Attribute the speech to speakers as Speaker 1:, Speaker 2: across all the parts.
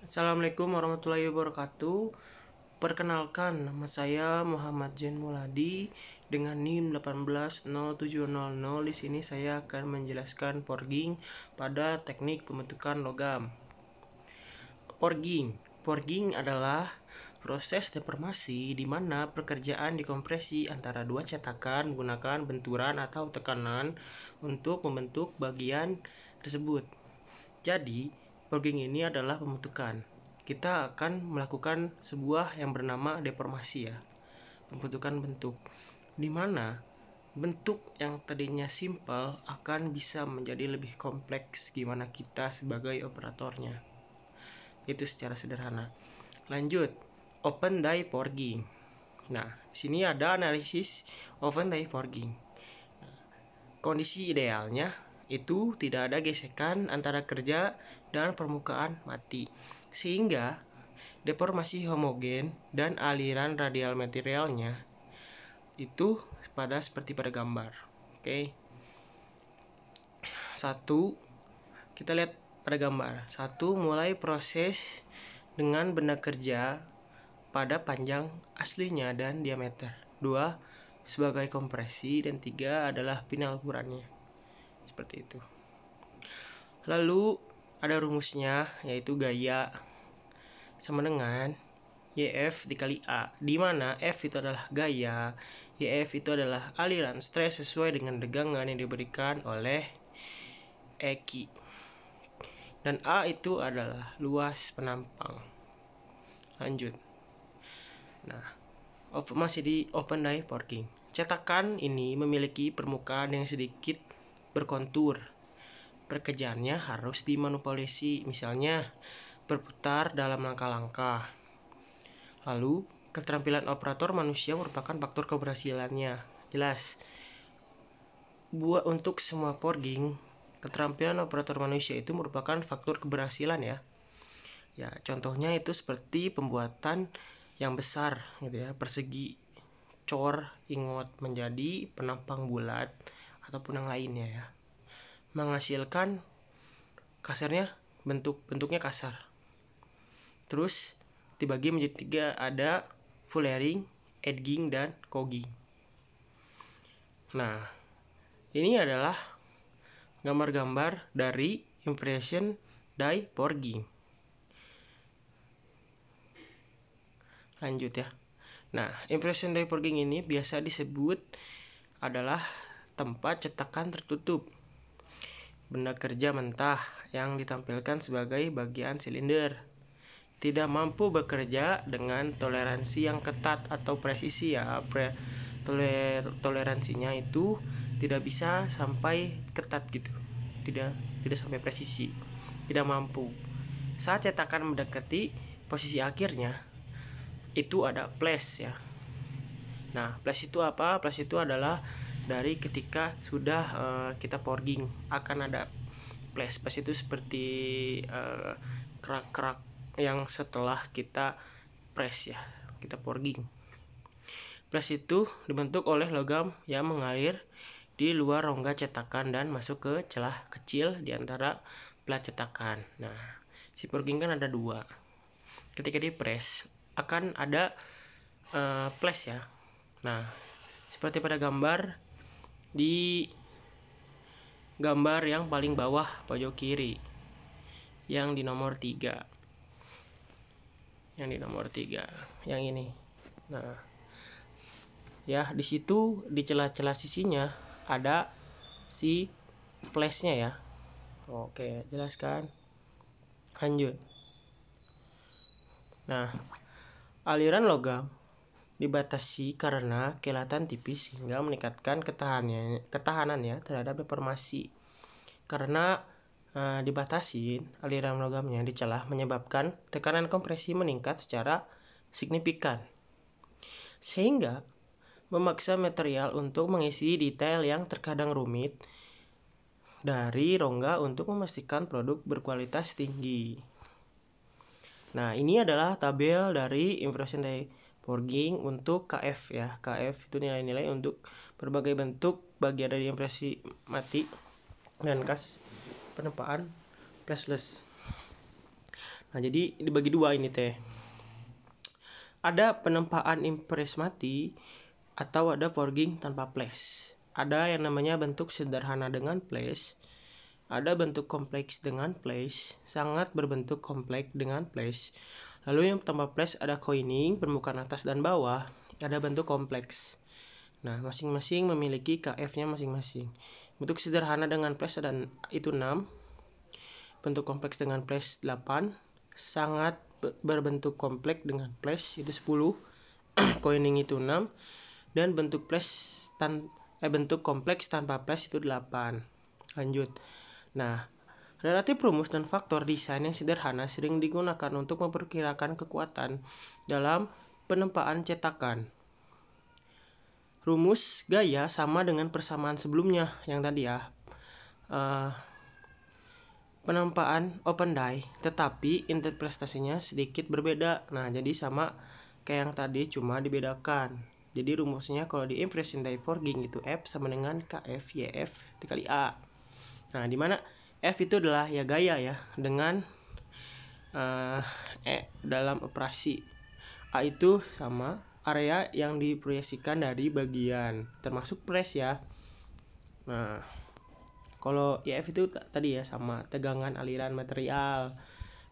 Speaker 1: Assalamualaikum warahmatullahi wabarakatuh. Perkenalkan, nama saya Muhammad Zain Muladi dengan NIM 180700. Di sini saya akan menjelaskan forging pada teknik pembentukan logam. Forging adalah proses deformasi di mana pekerjaan dikompresi antara dua cetakan menggunakan benturan atau tekanan untuk membentuk bagian tersebut. Jadi, forging ini adalah pembentukan. Kita akan melakukan sebuah yang bernama deformasi ya, pembentukan bentuk, di mana bentuk yang tadinya simpel akan bisa menjadi lebih kompleks gimana kita sebagai operatornya. Itu secara sederhana. Lanjut, open die forging. Nah, di sini ada analisis open die forging. Kondisi idealnya itu tidak ada gesekan antara kerja dan permukaan mati, sehingga deformasi homogen dan aliran radial materialnya itu seperti pada gambar. Oke. Kita lihat pada gambar. Mulai proses dengan benda kerja pada panjang aslinya dan diameter. 2. Sebagai kompresi, dan 3 adalah final ukurannya. Seperti itu. Lalu ada rumusnya, yaitu gaya sama dengan YF dikali A, di mana F itu adalah gaya, YF itu adalah aliran stres sesuai dengan tegangan yang diberikan oleh Eki, dan A itu adalah luas penampang. Lanjut. Nah, masih di open die forging. Cetakan ini memiliki permukaan yang sedikit berkontur. Pekerjaannya harus dimanipulasi, misalnya berputar dalam langkah-langkah. Lalu, keterampilan operator manusia merupakan faktor keberhasilannya. Jelas. Untuk semua forging, keterampilan operator manusia itu merupakan faktor keberhasilan ya. Ya, contohnya itu seperti pembuatan yang besar gitu ya, persegi, cor, ingot menjadi penampang bulat ataupun yang lainnya ya. Menghasilkan kasarnya bentuknya kasar. Terus dibagi menjadi 3, ada fullering, edging, dan cogging. Nah, ini adalah gambar-gambar dari impression die forging. Lanjut ya. Nah, impression die forging ini biasa disebut adalah tempat cetakan tertutup benda kerja mentah yang ditampilkan sebagai bagian silinder. Tidak mampu bekerja dengan toleransi yang ketat atau presisi ya. Toleransinya itu tidak bisa sampai ketat gitu. Tidak sampai presisi. Tidak mampu. Saat cetakan mendekati posisi akhirnya, itu ada flash ya. Nah, flash itu apa? Flash itu adalah dari ketika sudah kita forging akan ada flash. Flash itu seperti kerak-kerak yang setelah kita press ya, kita forging. Flash itu dibentuk oleh logam yang mengalir di luar rongga cetakan dan masuk ke celah kecil di antara plat cetakan. Nah, si forging kan ada 2. Ketika di press akan ada flash ya. Nah, seperti pada gambar di gambar yang paling bawah pojok kiri, yang di nomor 3. Yang ini. Nah, ya di situ di celah-celah sisinya ada si flashnya ya. Oke, jelaskan. Lanjut. Nah, aliran logam dibatasi karena kelihatan tipis sehingga meningkatkan ketahanannya terhadap deformasi. Karena dibatasin aliran logamnya di celah menyebabkan tekanan kompresi meningkat secara signifikan, sehingga memaksa material untuk mengisi detail yang terkadang rumit dari rongga untuk memastikan produk berkualitas tinggi. Nah, ini adalah tabel dari impression die forging untuk KF ya. KF itu nilai-nilai untuk berbagai bentuk bagian dari impresi mati dan kas penempaan flashless. Nah, jadi dibagi dua ini teh. Ada penempaan impres mati atau ada forging tanpa flash. Ada yang namanya bentuk sederhana dengan flash, ada bentuk kompleks dengan flash, sangat berbentuk kompleks dengan flash. Lalu yang tanpa flash ada coining, permukaan atas dan bawah, ada bentuk kompleks. Nah, masing-masing memiliki KF-nya masing-masing. Bentuk sederhana dengan flash ada itu 6, bentuk kompleks dengan flash 8, sangat berbentuk kompleks dengan flash itu 10, coining itu 6, dan bentuk flash bentuk kompleks tanpa flash itu 8. Lanjut. Nah, relatif rumus dan faktor desain yang sederhana sering digunakan untuk memperkirakan kekuatan dalam penempaan cetakan. Rumus gaya sama dengan persamaan sebelumnya yang tadi ya. Penempaan open die, tetapi interpretasinya sedikit berbeda. Nah, jadi sama kayak yang tadi, cuma dibedakan. Jadi rumusnya kalau di impression die forging itu F sama dengan KF YF dikali A. Nah, dimana F itu adalah ya gaya ya dengan dalam operasi. A itu sama area yang diproyeksikan dari bagian, termasuk press ya. Nah, kalau YF itu tadi ya sama tegangan aliran material.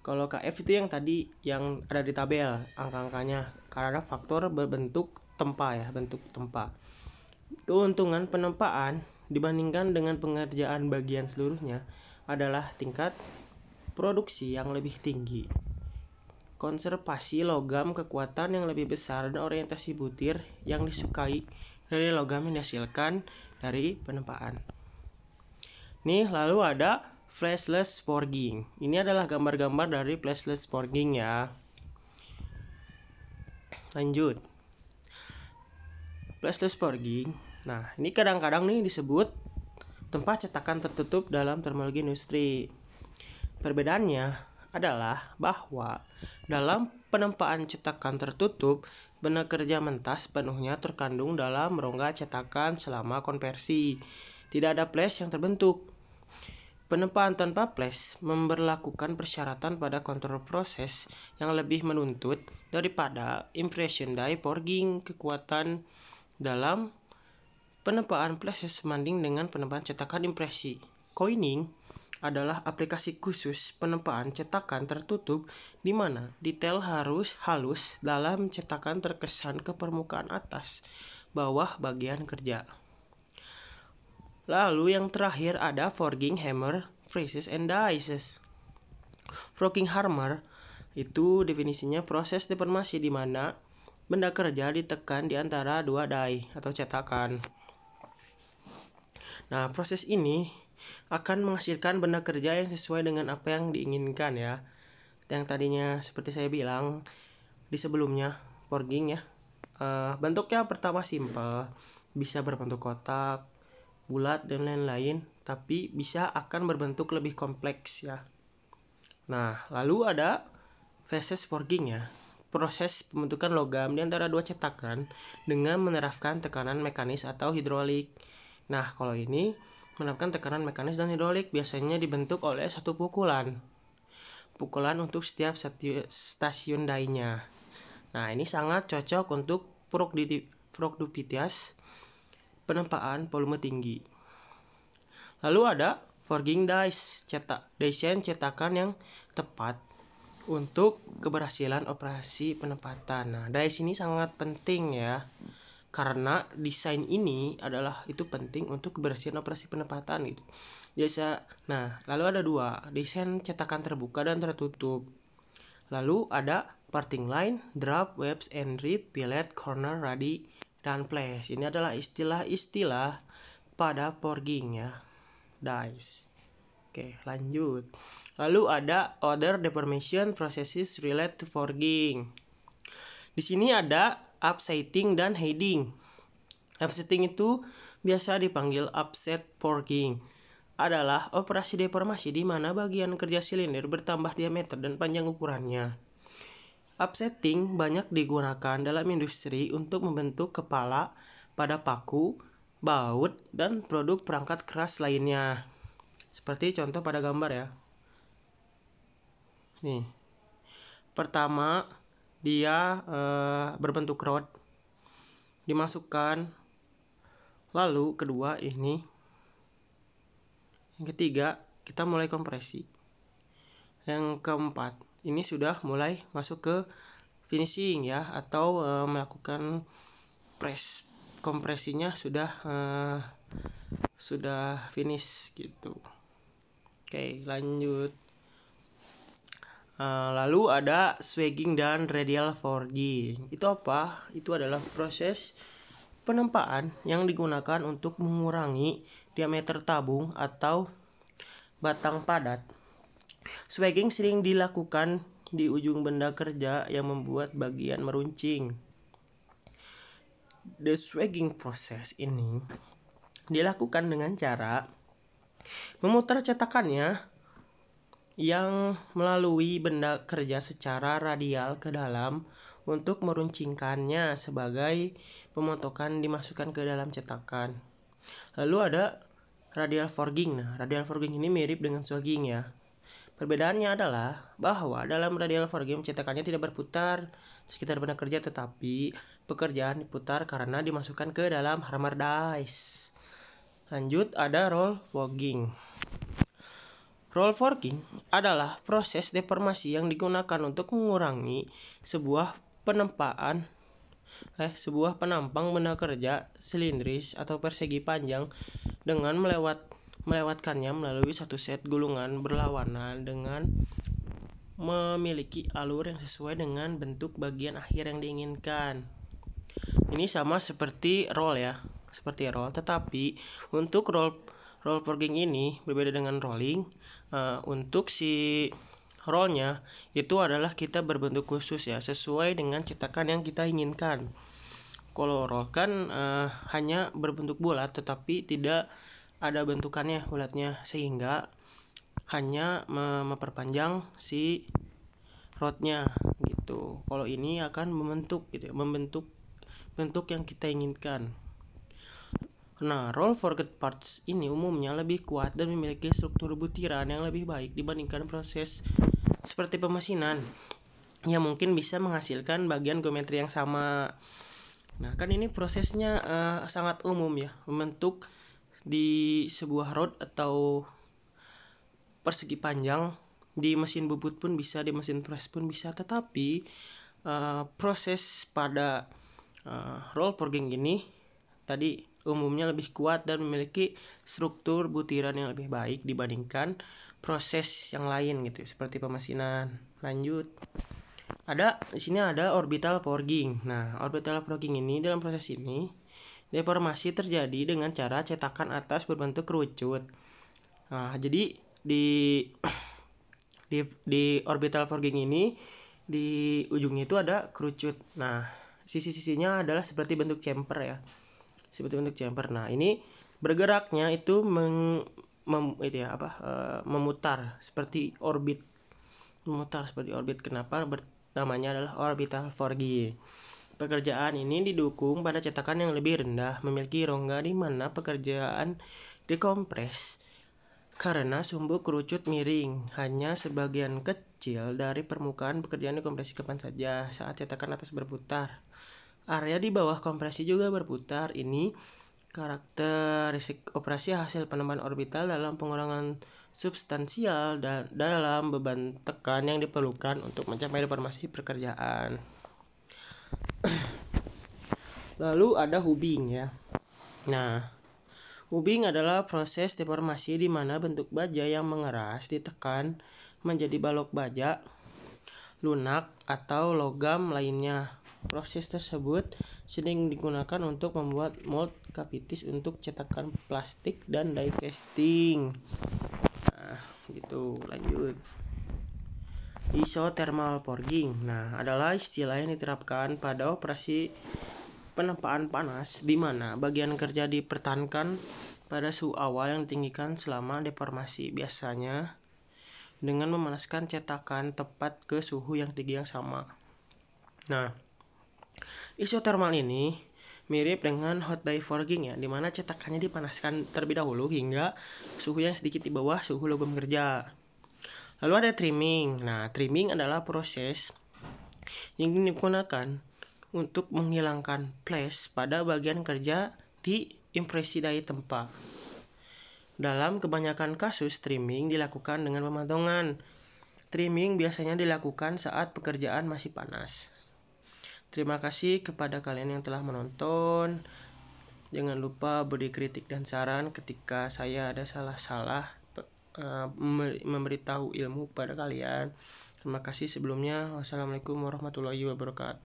Speaker 1: Kalau KF itu yang tadi yang ada di tabel angka-angkanya, karena faktor berbentuk tempa ya, bentuk tempa. Keuntungan penempaan dibandingkan dengan pengerjaan bagian seluruhnya adalah tingkat produksi yang lebih tinggi, konservasi logam kekuatan yang lebih besar, dan orientasi butir yang disukai dari logam yang dihasilkan dari penempaan. Nih, lalu ada flashless forging. Ini adalah gambar-gambar dari flashless forging ya. Lanjut. Flashless forging. Nah, ini kadang-kadang nih disebut tempat cetakan tertutup dalam terminologi industri. Perbedaannya adalah bahwa dalam penempaan cetakan tertutup, benang kerja mentah sepenuhnya terkandung dalam rongga cetakan selama konversi. Tidak ada flash yang terbentuk. Penempaan tanpa flash memberlakukan persyaratan pada kontrol proses yang lebih menuntut daripada impression die forging. Kekuatan dalam penempaan flash sebanding dengan penempaan cetakan impresi. Coining adalah aplikasi khusus penempaan cetakan tertutup di mana detail harus halus dalam cetakan terkesan ke permukaan atas bawah bagian kerja. Lalu yang terakhir ada forging hammer, presses and dies. Forging hammer itu definisinya proses deformasi di mana benda kerja ditekan di antara dua die atau cetakan. Nah, proses ini akan menghasilkan benda kerja yang sesuai dengan apa yang diinginkan ya. Yang tadinya seperti saya bilang di sebelumnya, forging ya. Bentuknya pertama simple, bisa berbentuk kotak, bulat dan lain-lain, tapi bisa akan berbentuk lebih kompleks ya. Nah, lalu ada phases forging ya, proses pembentukan logam di antara dua cetakan dengan menerapkan tekanan mekanis atau hidrolik. Nah, kalau ini menerapkan tekanan mekanis dan hidrolik biasanya dibentuk oleh satu pukulan untuk setiap stasiun die-nya. Nah, ini sangat cocok untuk produktivitas penempaan volume tinggi. Lalu ada forging dies, desain cetakan yang tepat untuk keberhasilan operasi penempatan. Nah, dies ini sangat penting ya, karena desain ini adalah itu penting untuk keberhasilan operasi penempatan gitu. Nah, lalu ada dua, desain cetakan terbuka dan tertutup. Lalu ada parting line, drop, webs, and rip, fillet, corner, radi, dan flash. Ini adalah istilah-istilah pada forging ya, dies. Oke, lanjut. Lalu ada other deformation processes related to forging. Di sini ada upsetting dan heading. Upsetting itu biasa dipanggil upset forging. Adalah operasi deformasi di mana bagian kerja silinder bertambah diameter dan panjang ukurannya. Upsetting banyak digunakan dalam industri untuk membentuk kepala pada paku, baut, dan produk perangkat keras lainnya. Seperti contoh pada gambar ya. Nih. Pertama, dia berbentuk rod, dimasukkan. Lalu kedua ini, yang ketiga kita mulai kompresi. Yang keempat, ini sudah mulai masuk ke finishing ya, atau melakukan press. Kompresinya sudah finish gitu. Oke, lanjut. Lalu ada swagging dan radial forging. Itu apa? Itu adalah proses penempaan yang digunakan untuk mengurangi diameter tabung atau batang padat. Swagging sering dilakukan di ujung benda kerja yang membuat bagian meruncing. The swagging process ini dilakukan dengan cara memutar cetakannya yang melalui benda kerja secara radial ke dalam untuk meruncingkannya sebagai pemotokan dimasukkan ke dalam cetakan. Lalu ada radial forging. Nah, radial forging ini mirip dengan swagging ya. Perbedaannya adalah bahwa dalam radial forging cetakannya tidak berputar sekitar benda kerja, tetapi pekerjaan diputar karena dimasukkan ke dalam hammer dice. Lanjut ada roll forging. Roll forging adalah proses deformasi yang digunakan untuk mengurangi sebuah penampang benda kerja silindris atau persegi panjang dengan melewatkannya melalui satu set gulungan berlawanan dengan memiliki alur yang sesuai dengan bentuk bagian akhir yang diinginkan. Ini sama seperti roll ya, seperti roll, tetapi untuk roll forging ini berbeda dengan rolling. Untuk si rollnya itu adalah kita berbentuk khusus ya, sesuai dengan cetakan yang kita inginkan. Kalau roll kan hanya berbentuk bulat tetapi tidak ada bentukannya bulatnya, sehingga hanya memperpanjang si rodnya gitu. Kalau ini akan membentuk gitu ya, membentuk bentuk yang kita inginkan. Nah, roll forged parts ini umumnya lebih kuat dan memiliki struktur butiran yang lebih baik dibandingkan proses seperti pemesinan yang mungkin bisa menghasilkan bagian geometri yang sama. Nah, kan ini prosesnya sangat umum ya, membentuk di sebuah rod atau persegi panjang di mesin bubut pun bisa, di mesin press pun bisa, tetapi proses pada roll forging ini tadi umumnya lebih kuat dan memiliki struktur butiran yang lebih baik dibandingkan proses yang lain gitu, seperti pemesinan. Lanjut. Di sini ada orbital forging. Nah, orbital forging ini, dalam proses ini deformasi terjadi dengan cara cetakan atas berbentuk kerucut. Nah, jadi di orbital forging ini di ujungnya itu ada kerucut. Nah, sisi-sisinya adalah seperti bentuk chamfer ya. Seperti bentuk chamfer. Nah, ini bergeraknya itu memutar seperti orbit. Memutar seperti orbit. Kenapa namanya adalah orbital forging? Pekerjaan ini didukung pada cetakan yang lebih rendah, memiliki rongga di mana pekerjaan dikompres karena sumbu kerucut miring. Hanya sebagian kecil dari permukaan pekerjaan dikompresi kapan saja saat cetakan atas berputar. Area di bawah kompresi juga berputar. Ini karakteristik operasi hasil penambahan orbital dalam pengurangan substansial dan dalam beban tekan yang diperlukan untuk mencapai deformasi pekerjaan. Lalu ada hubbing ya. Nah, hubbing adalah proses deformasi di mana bentuk baja yang mengeras ditekan menjadi balok baja, lunak, atau logam lainnya. Proses tersebut sering digunakan untuk membuat mold cavities untuk cetakan plastik dan die casting. Nah, gitu. Lanjut. Isothermal forging. Nah, adalah istilah yang diterapkan pada operasi penempaan panas di mana bagian kerja dipertahankan pada suhu awal yang ditinggikan selama deformasi, biasanya dengan memanaskan cetakan tepat ke suhu yang tinggi yang sama. Nah, isothermal ini mirip dengan hot die forging ya, dimana cetakannya dipanaskan terlebih dahulu hingga suhu yang sedikit di bawah suhu logam kerja. Lalu ada trimming. Nah, trimming adalah proses yang digunakan untuk menghilangkan flash pada bagian kerja di impresi daya tempa. Dalam kebanyakan kasus, trimming dilakukan dengan pemotongan. Trimming biasanya dilakukan saat pekerjaan masih panas. Terima kasih kepada kalian yang telah menonton. Jangan lupa beri kritik dan saran ketika saya ada salah-salah memberitahu ilmu kepada kalian. Terima kasih sebelumnya. Wassalamualaikum warahmatullahi wabarakatuh.